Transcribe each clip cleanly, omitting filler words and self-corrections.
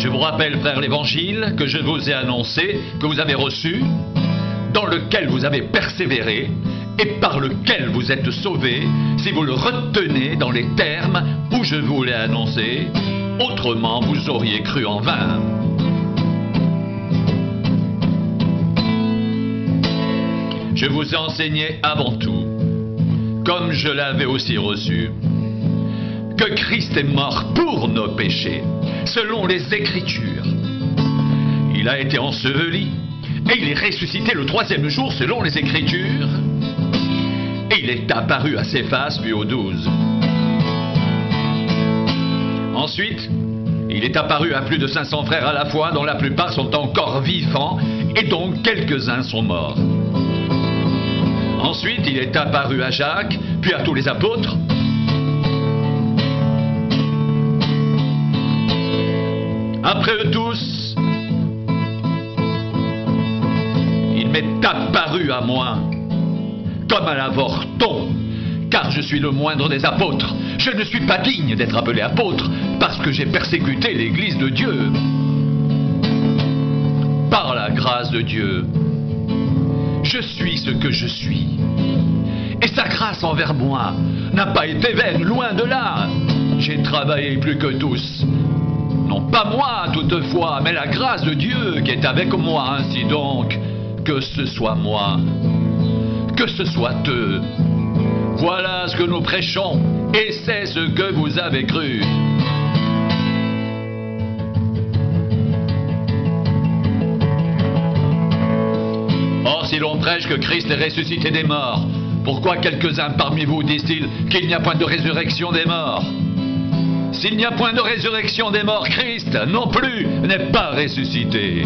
Je vous rappelle, frères, l'évangile que je vous ai annoncé, que vous avez reçu, dans lequel vous avez persévéré et par lequel vous êtes sauvés, si vous le retenez dans les termes où je vous l'ai annoncé, autrement vous auriez cru en vain. Je vous ai enseigné avant tout, comme je l'avais aussi reçu, que Christ est mort pour nos péchés, selon les Écritures. Il a été enseveli, et il est ressuscité le 3e jour, selon les Écritures. Et il est apparu à Céphas, puis aux 12. Ensuite, il est apparu à plus de 500 frères à la fois, dont la plupart sont encore vivants, et dont quelques-uns sont morts. Ensuite, il est apparu à Jacques, puis à tous les apôtres. Après eux tous, il m'est apparu à moi, comme à l'avorton, car je suis le moindre des apôtres. Je ne suis pas digne d'être appelé apôtre, parce que j'ai persécuté l'Église de Dieu. Par la grâce de Dieu, je suis ce que je suis. Et sa grâce envers moi n'a pas été vaine, loin de là. J'ai travaillé plus que tous. Non pas moi toutefois, mais la grâce de Dieu qui est avec moi. Ainsi donc, que ce soit moi, que ce soit eux. Voilà ce que nous prêchons, et c'est ce que vous avez cru. Or, si l'on prêche que Christ est ressuscité des morts, pourquoi quelques-uns parmi vous disent-ils qu'il n'y a point de résurrection des morts? S'il n'y a point de résurrection des morts, Christ non plus n'est pas ressuscité.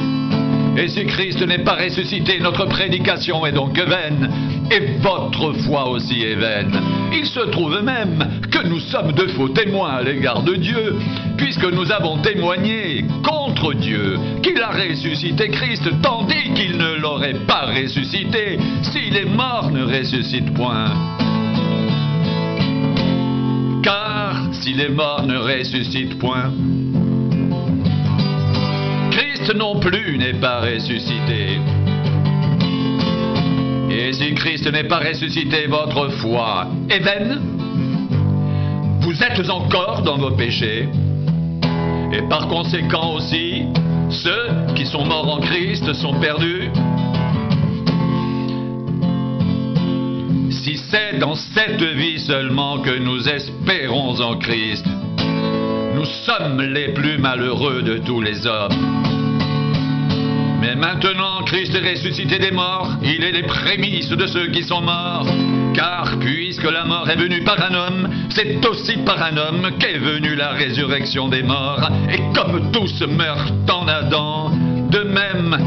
Et si Christ n'est pas ressuscité, notre prédication est donc vaine, et votre foi aussi est vaine. Il se trouve même que nous sommes de faux témoins à l'égard de Dieu, puisque nous avons témoigné contre Dieu qu'il a ressuscité Christ, tandis qu'il ne l'aurait pas ressuscité si les morts ne ressuscitent point. Car si les morts ne ressuscitent point, Christ non plus n'est pas ressuscité. Et si Christ n'est pas ressuscité, votre foi est vaine. Vous êtes encore dans vos péchés. Et par conséquent aussi, ceux qui sont morts en Christ sont perdus. Si c'est dans cette vie seulement que nous espérons en Christ, nous sommes les plus malheureux de tous les hommes. Mais maintenant, Christ est ressuscité des morts, il est les prémices de ceux qui sont morts. Car puisque la mort est venue par un homme, c'est aussi par un homme qu'est venue la résurrection des morts. Et comme tous meurent en Adam, de même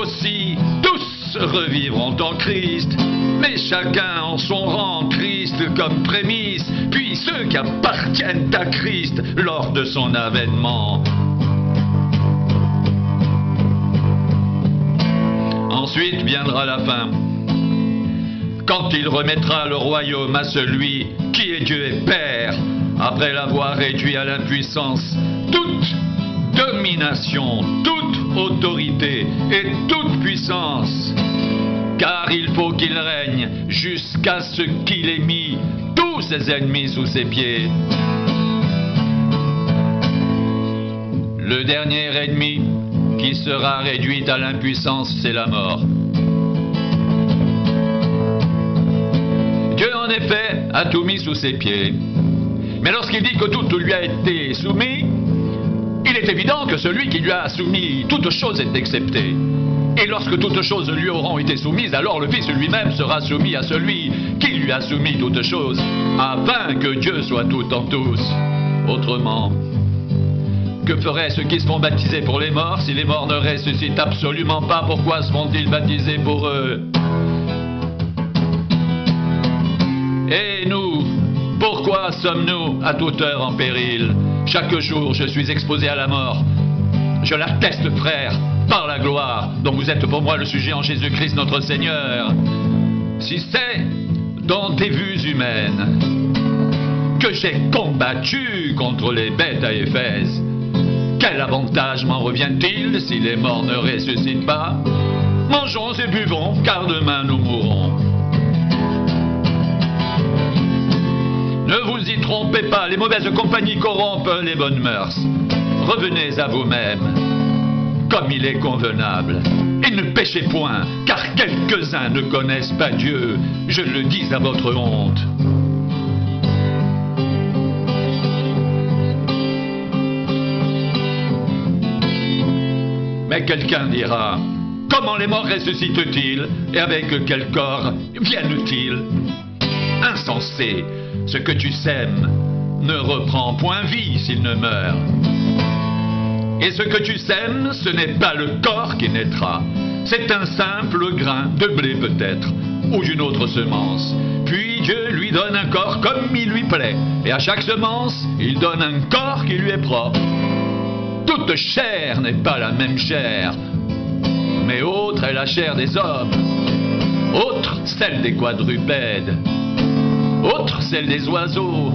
aussi tous revivront en Christ. Mais chacun en son rang, Christ comme prémisse, puis ceux qui appartiennent à Christ lors de son avènement. Ensuite viendra la fin, quand il remettra le royaume à celui qui est Dieu et Père, après l'avoir réduit à l'impuissance toute domination, toute autorité et toute puissance. Car il faut qu'il règne jusqu'à ce qu'il ait mis tous ses ennemis sous ses pieds. Le dernier ennemi qui sera réduit à l'impuissance, c'est la mort. Dieu, en effet, a tout mis sous ses pieds. Mais lorsqu'il dit que tout lui a été soumis, il est évident que celui qui lui a soumis toute chose est excepté. Et lorsque toutes choses lui auront été soumises, alors le Fils lui-même sera soumis à celui qui lui a soumis toutes choses, afin que Dieu soit tout en tous. Autrement, que feraient ceux qui se font baptiser pour les morts si les morts ne ressuscitent absolument pas? Pourquoi se font-ils baptiser pour eux? Et nous, pourquoi sommes-nous à toute heure en péril? Chaque jour, je suis exposé à la mort. Je l'atteste, frère, par la gloire dont vous êtes pour moi le sujet en Jésus-Christ notre Seigneur. Si c'est dans des vues humaines que j'ai combattu contre les bêtes à Éphèse, Quel avantage m'en revient-il si les morts ne ressuscitent pas? Mangeons et buvons, car demain nous mourrons. Ne vous y trompez pas, les mauvaises compagnies corrompent les bonnes mœurs. Revenez à vous-même, comme il est convenable. Et ne péchez point, car quelques-uns ne connaissent pas Dieu. Je le dis à votre honte. Mais quelqu'un dira, comment les morts ressuscitent-ils et avec quel corps viennent-ils? Insensé, ce que tu sèmes ne reprend point vie s'il ne meurt. Et ce que tu sèmes, ce n'est pas le corps qui naîtra, c'est un simple grain de blé peut-être, ou d'une autre semence. Puis Dieu lui donne un corps comme il lui plaît, et à chaque semence, il donne un corps qui lui est propre. Toute chair n'est pas la même chair, mais autre est la chair des hommes, autre celle des quadrupèdes, autre celle des oiseaux,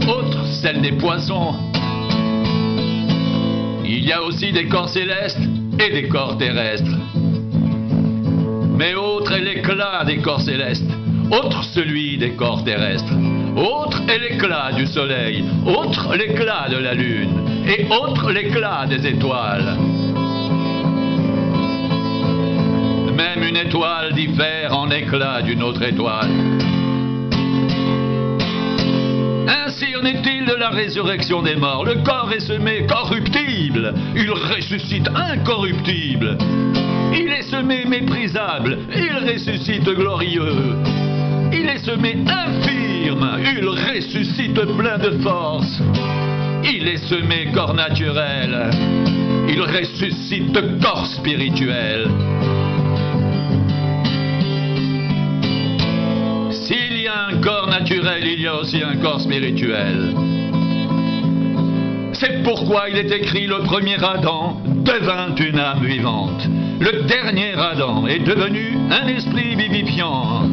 autre celle des poissons. Il y a aussi des corps célestes et des corps terrestres. Mais autre est l'éclat des corps célestes, autre celui des corps terrestres. Autre est l'éclat du soleil, autre l'éclat de la lune, et autre l'éclat des étoiles. Même une étoile diffère en éclat d'une autre étoile. Ainsi en est-il de la résurrection des morts. Le corps est semé corruptible, il ressuscite incorruptible. Il est semé méprisable, il ressuscite glorieux. Il est semé infirme, il ressuscite plein de force. Il est semé corps naturel, il ressuscite corps spirituel. S'il y a un corps naturel, il y a aussi un corps spirituel. C'est pourquoi il est écrit: le premier Adam devint une âme vivante. Le dernier Adam est devenu un esprit vivifiant.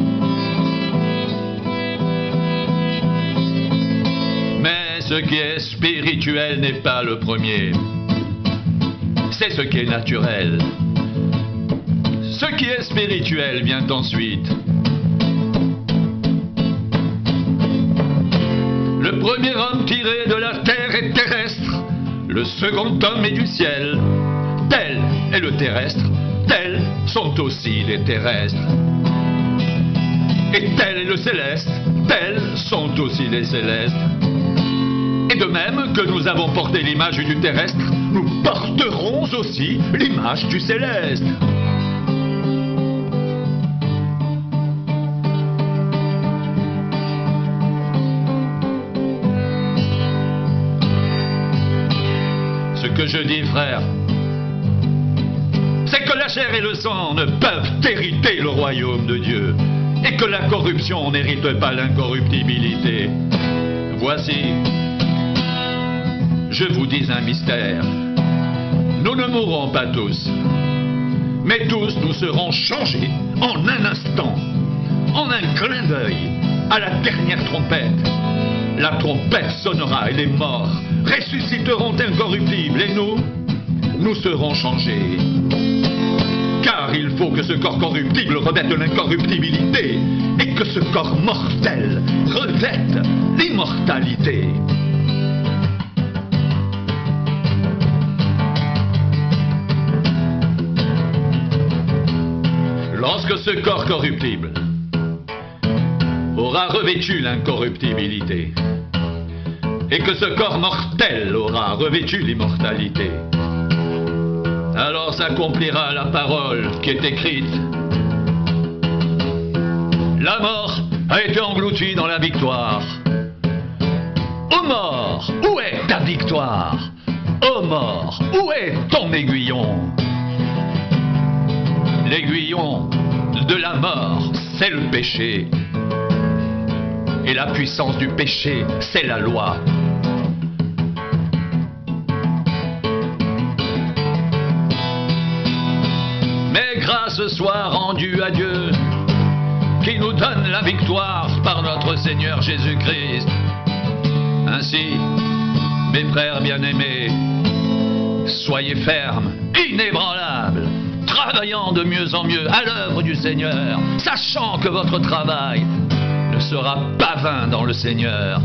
Mais ce qui est spirituel n'est pas le premier. C'est ce qui est naturel. Ce qui est spirituel vient ensuite. Le premier homme tiré de la terre est terrestre. Le second homme est du ciel. Tel est le terrestre. Tels sont aussi les terrestres. Et tel est le céleste. Tels sont aussi les célestes. Et de même que nous avons porté l'image du terrestre, nous porterons aussi l'image du céleste. Ce que je dis, frère, c'est que la chair et le sang ne peuvent hériter le royaume de Dieu, et que la corruption n'hérite pas l'incorruptibilité. Voici, je vous dis un mystère. Nous ne mourrons pas tous, mais tous nous serons changés en un instant, en un clin d'œil, à la dernière trompette. La trompette sonnera et les morts ressusciteront incorruptibles, et nous serons changés. Car il faut que ce corps corruptible revête l'incorruptibilité, et que ce corps mortel revête l'immortalité. Lorsque ce corps corruptible aura revêtu l'incorruptibilité, et que ce corps mortel aura revêtu l'immortalité, alors s'accomplira la parole qui est écrite. La mort a été engloutie dans la victoire. Ô mort, où est ta victoire? Ô mort, où est ton aiguillon? L'aiguillon de la mort, c'est le péché. Et la puissance du péché, c'est la loi. Mais grâce soit rendue à Dieu, qui nous donne la victoire par notre Seigneur Jésus-Christ. Ainsi, mes frères bien-aimés, Soyez fermes, inébranlables, travaillant de mieux en mieux à l'œuvre du Seigneur, sachant que votre travail ne sera pas vain dans le Seigneur.